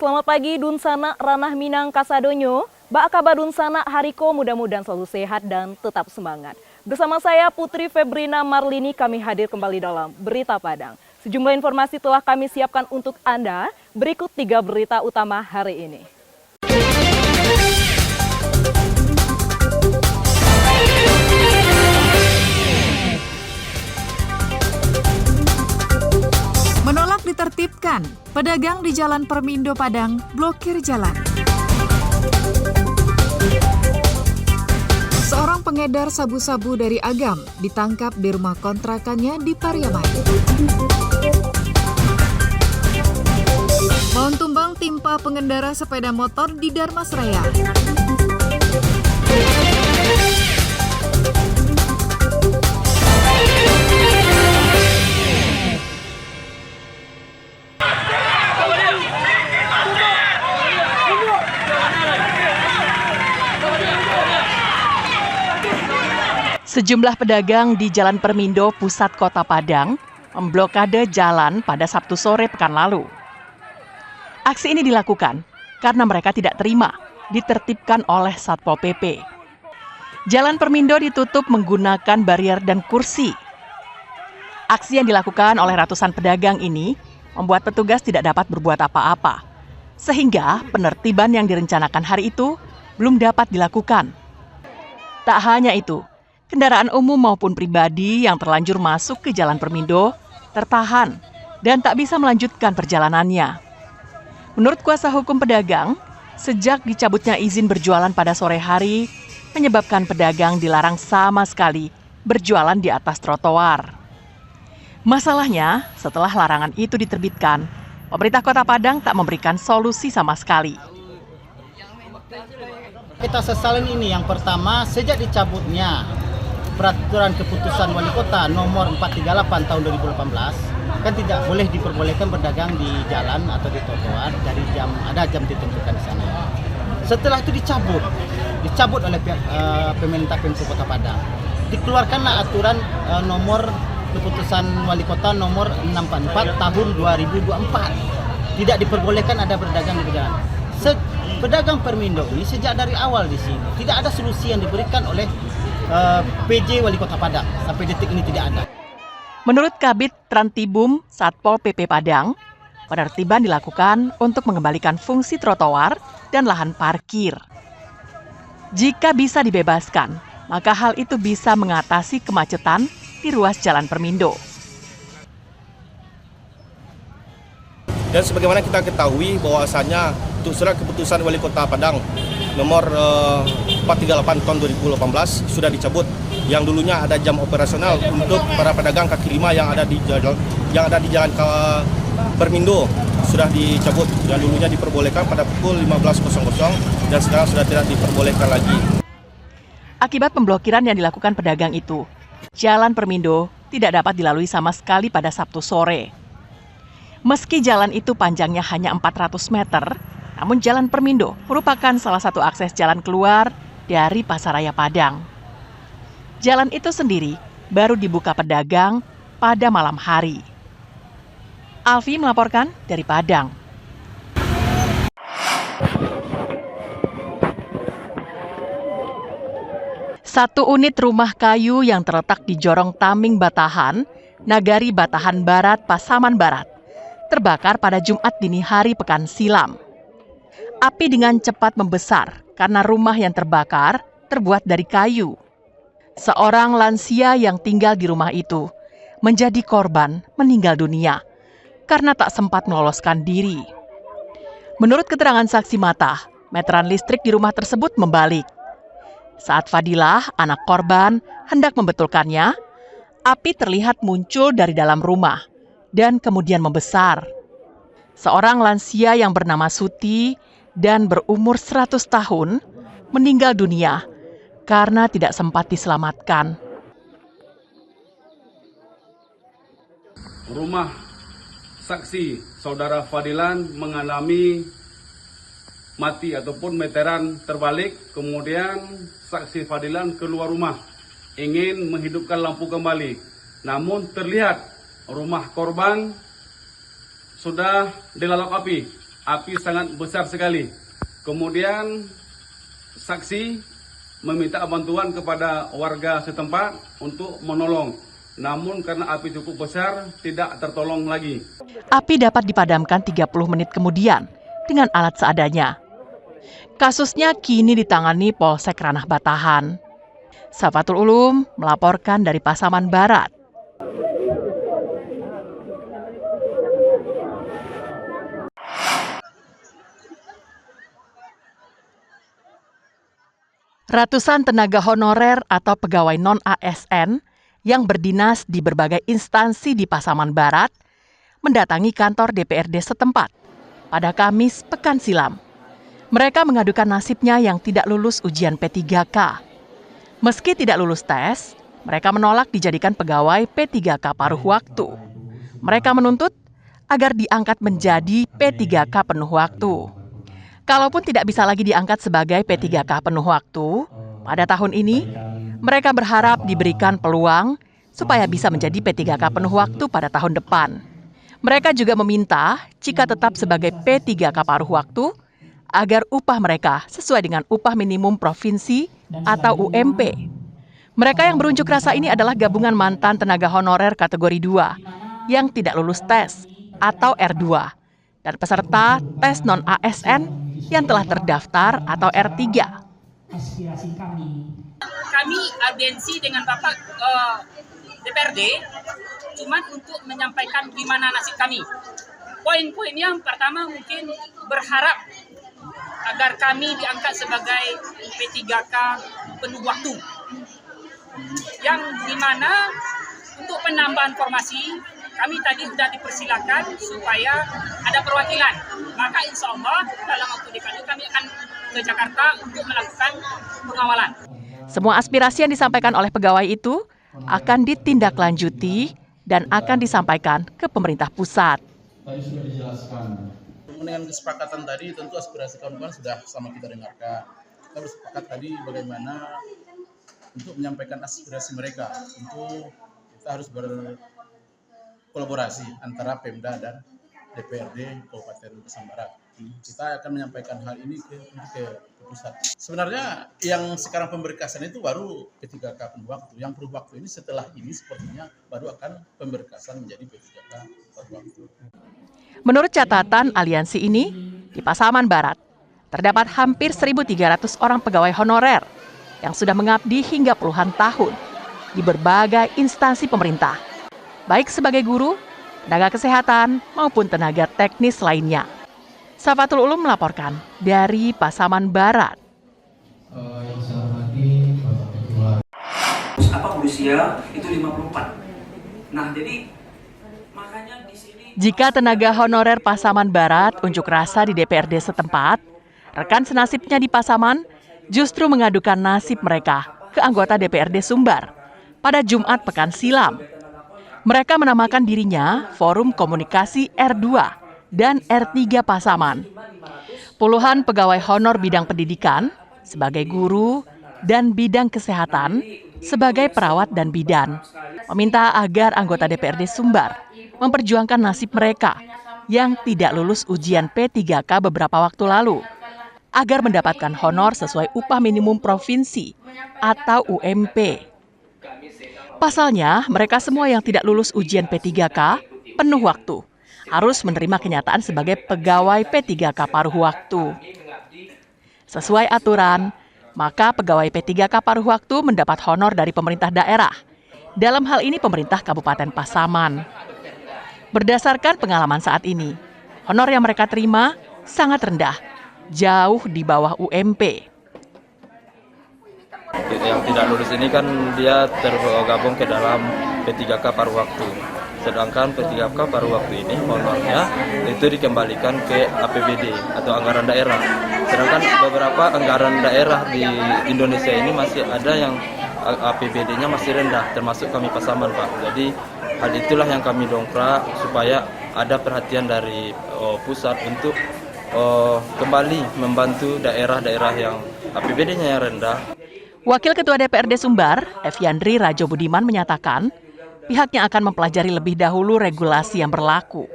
Selamat pagi Dunsana Ranah Minang Kasadonyo. Ba kabar Dunsana Hariko, mudah-mudahan selalu sehat dan tetap semangat. Bersama saya Putri Febrina Marlini, kami hadir kembali dalam Berita Padang. Sejumlah informasi telah kami siapkan untuk Anda. Berikut 3 berita utama hari ini. Menolak ditertibkan, pedagang di Jalan Permindo Padang blokir jalan. Seorang pengedar sabu-sabu dari Agam ditangkap di rumah kontrakannya di Pariaman. Pohon tumbang timpa pengendara sepeda motor di Darmasraya. Sejumlah pedagang di Jalan Permindo, pusat Kota Padang, memblokade jalan pada Sabtu sore pekan lalu. Aksi ini dilakukan karena mereka tidak terima ditertibkan oleh Satpol PP. Jalan Permindo ditutup menggunakan barier dan kursi. Aksi yang dilakukan oleh ratusan pedagang ini membuat petugas tidak dapat berbuat apa-apa, sehingga penertiban yang direncanakan hari itu belum dapat dilakukan. Tak hanya itu, kendaraan umum maupun pribadi yang terlanjur masuk ke Jalan Permindo tertahan dan tak bisa melanjutkan perjalanannya. Menurut kuasa hukum pedagang, sejak dicabutnya izin berjualan pada sore hari, menyebabkan pedagang dilarang sama sekali berjualan di atas trotoar. Masalahnya, setelah larangan itu diterbitkan, pemerintah Kota Padang tak memberikan solusi sama sekali. Kita sesalin ini, yang pertama, sejak dicabutnya Peraturan Keputusan Wali Kota nomor 438 tahun 2018 kan tidak boleh diperbolehkan berdagang di jalan atau di trotoar dari ada jam ditentukan di sana. Setelah itu dicabut oleh pihak pemerintah Pemprov Kota Padang. Dikeluarkanlah aturan nomor Keputusan Wali Kota nomor 644 tahun 2024. Tidak diperbolehkan ada berdagang di jalan. Pedagang Permindo ini sejak dari awal di sini tidak ada solusi yang diberikan oleh PJ Wali Kota Padang. Sampai detik ini tidak ada. Menurut Kabid Trantibum Satpol PP Padang, penertiban dilakukan untuk mengembalikan fungsi trotoar dan lahan parkir. Jika bisa dibebaskan, maka hal itu bisa mengatasi kemacetan di ruas Jalan Permindo. Dan sebagaimana kita ketahui bahwasanya untuk surat keputusan Wali Kota Padang nomor 438 tahun 2018 sudah dicabut, yang dulunya ada jam operasional untuk para pedagang kaki lima yang ada di jalan Permindo sudah dicabut, yang dulunya diperbolehkan pada pukul 15.00 dan sekarang sudah tidak diperbolehkan lagi. Akibat pemblokiran yang dilakukan pedagang itu, Jalan Permindo tidak dapat dilalui sama sekali pada Sabtu sore. Meski jalan itu panjangnya hanya 400 meter, namun Jalan Permindo merupakan salah satu akses jalan keluar dari Pasaraya Padang. Jalan itu sendiri baru dibuka pedagang pada malam hari. Alfi melaporkan dari Padang. Satu unit rumah kayu yang terletak di Jorong Taming Batahan, Nagari Batahan Barat, Pasaman Barat, terbakar pada Jumat dini hari pekan silam. Api dengan cepat membesar karena rumah yang terbakar terbuat dari kayu. Seorang lansia yang tinggal di rumah itu menjadi korban meninggal dunia karena tak sempat meloloskan diri. Menurut keterangan saksi mata, meteran listrik di rumah tersebut membalik. Saat Fadilah, anak korban, hendak membetulkannya, api terlihat muncul dari dalam rumah dan kemudian membesar. Seorang lansia yang bernama Suti dan berumur 100 tahun meninggal dunia karena tidak sempat diselamatkan. Rumah saksi saudara Fadilan mengalami mati ataupun meteran terbalik, kemudian saksi Fadilan keluar rumah ingin menghidupkan lampu kembali, namun terlihat rumah korban sudah dilalap api api sangat besar sekali. Kemudian saksi meminta bantuan kepada warga setempat untuk menolong. Namun karena api cukup besar, tidak tertolong lagi. Api dapat dipadamkan 30 menit kemudian dengan alat seadanya. Kasusnya kini ditangani Polsek Ranah Batahan. Safatul Ulum melaporkan dari Pasaman Barat. Ratusan tenaga honorer atau pegawai non-ASN yang berdinas di berbagai instansi di Pasaman Barat mendatangi kantor DPRD setempat pada Kamis pekan silam. Mereka mengadukan nasibnya yang tidak lulus ujian P3K. Meski tidak lulus tes, mereka menolak dijadikan pegawai P3K paruh waktu. Mereka menuntut agar diangkat menjadi P3K penuh waktu. Kalaupun tidak bisa lagi diangkat sebagai P3K penuh waktu, pada tahun ini mereka berharap diberikan peluang supaya bisa menjadi P3K penuh waktu pada tahun depan. Mereka juga meminta jika tetap sebagai P3K paruh waktu, agar upah mereka sesuai dengan upah minimum provinsi atau UMP. Mereka yang berunjuk rasa ini adalah gabungan mantan tenaga honorer kategori 2 yang tidak lulus tes atau R2 dan peserta tes non-ASN yang telah terdaftar atau R3. Kami audiensi dengan Bapak DPRD cuma untuk menyampaikan gimana nasib kami. Poin-poin yang pertama mungkin berharap agar kami diangkat sebagai P3K penuh waktu. Yang dimana untuk penambahan formasi kami tadi sudah dipersilakan supaya ada perwakilan. Maka insya Allah dalam waktu dekat kami akan ke Jakarta untuk melakukan pengawalan. Semua aspirasi yang disampaikan oleh pegawai itu akan ditindaklanjuti dan akan disampaikan ke pemerintah pusat. Tadi sudah dijelaskan. Dengan kesepakatan tadi tentu aspirasi kawan-kawan sudah sama kita dengarkan. Kita bersepakat tadi bagaimana untuk menyampaikan aspirasi mereka. Tentu kita harus berkolaborasi antara Pemda dan DPRD Kabupaten Pasaman Barat. Kita akan menyampaikan hal ini ke pusat. Sebenarnya yang sekarang pemberkasan itu baru P3K penuh waktu. Yang penuh waktu ini setelah ini sepertinya baru akan pemberkasan menjadi P3K penuh waktu. Menurut catatan aliansi ini, di Pasaman Barat terdapat hampir 1.300 orang pegawai honorer yang sudah mengabdi hingga puluhan tahun di berbagai instansi pemerintah, baik sebagai guru, tenaga kesehatan, maupun tenaga teknis lainnya. Safatul Ulum melaporkan dari Pasaman Barat. Yang saya hormati Bapak Ketua. Apa berusia itu 54. Nah, jadi makanya di sini Jika tenaga honorer Pasaman Barat unjuk rasa di DPRD setempat, rekan senasibnya di Pasaman justru mengadukan nasib mereka ke anggota DPRD Sumbar pada Jumat pekan silam. Mereka menamakan dirinya Forum Komunikasi R2 dan R3 Pasaman. Puluhan pegawai honor bidang pendidikan sebagai guru dan bidang kesehatan sebagai perawat dan bidan meminta agar anggota DPRD Sumbar memperjuangkan nasib mereka yang tidak lulus ujian P3K beberapa waktu lalu agar mendapatkan honor sesuai upah minimum provinsi atau UMP. Pasalnya, mereka semua yang tidak lulus ujian P3K penuh waktu harus menerima kenyataan sebagai pegawai P3K paruh waktu. Sesuai aturan, maka pegawai P3K paruh waktu mendapat honor dari pemerintah daerah. Dalam hal ini pemerintah Kabupaten Pasaman. Berdasarkan pengalaman saat ini, honor yang mereka terima sangat rendah, jauh di bawah UMP. Yang tidak lulus ini kan dia tergabung ke dalam P3K paruh waktu. Sedangkan P3K paruh waktu ini honornya itu dikembalikan ke APBD atau anggaran daerah. Sedangkan beberapa anggaran daerah di Indonesia ini masih ada yang APBD-nya masih rendah, termasuk kami Pasaman, Pak. Jadi hal itulah yang kami dongkrak supaya ada perhatian dari pusat untuk kembali membantu daerah-daerah yang APBD-nya yang rendah. Wakil Ketua DPRD Sumbar, Eviandri Rajo Budiman menyatakan, pihaknya akan mempelajari lebih dahulu regulasi yang berlaku.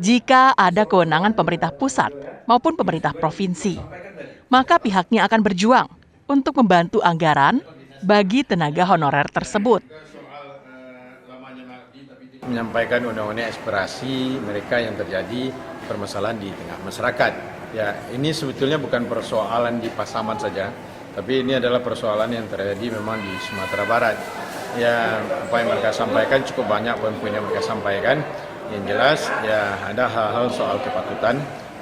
Jika ada kewenangan pemerintah pusat maupun pemerintah provinsi, maka pihaknya akan berjuang untuk membantu anggaran bagi tenaga honorer tersebut. Menyampaikan undang-undang aspirasi mereka yang terjadi permasalahan di tengah masyarakat. Ya, ini sebetulnya bukan persoalan di Pasaman saja, tapi ini adalah persoalan yang terjadi memang di Sumatera Barat. Ya, apa yang mereka sampaikan cukup banyak poin-poin yang mereka sampaikan. Yang jelas, ya ada hal-hal soal kepatutan,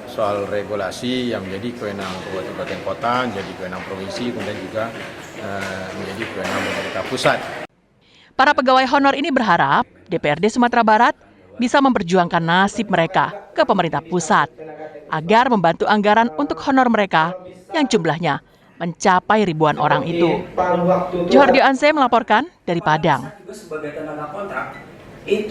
soal regulasi yang menjadi kewenangan kabupaten kota, menjadi kewenangan provinsi, kemudian juga menjadi kewenangan pemerintah pusat. Para pegawai honor ini berharap DPRD Sumatera Barat bisa memperjuangkan nasib mereka ke pemerintah pusat agar membantu anggaran untuk honor mereka yang jumlahnya mencapai ribuan orang itu. Johardio Anse melaporkan dari Padang.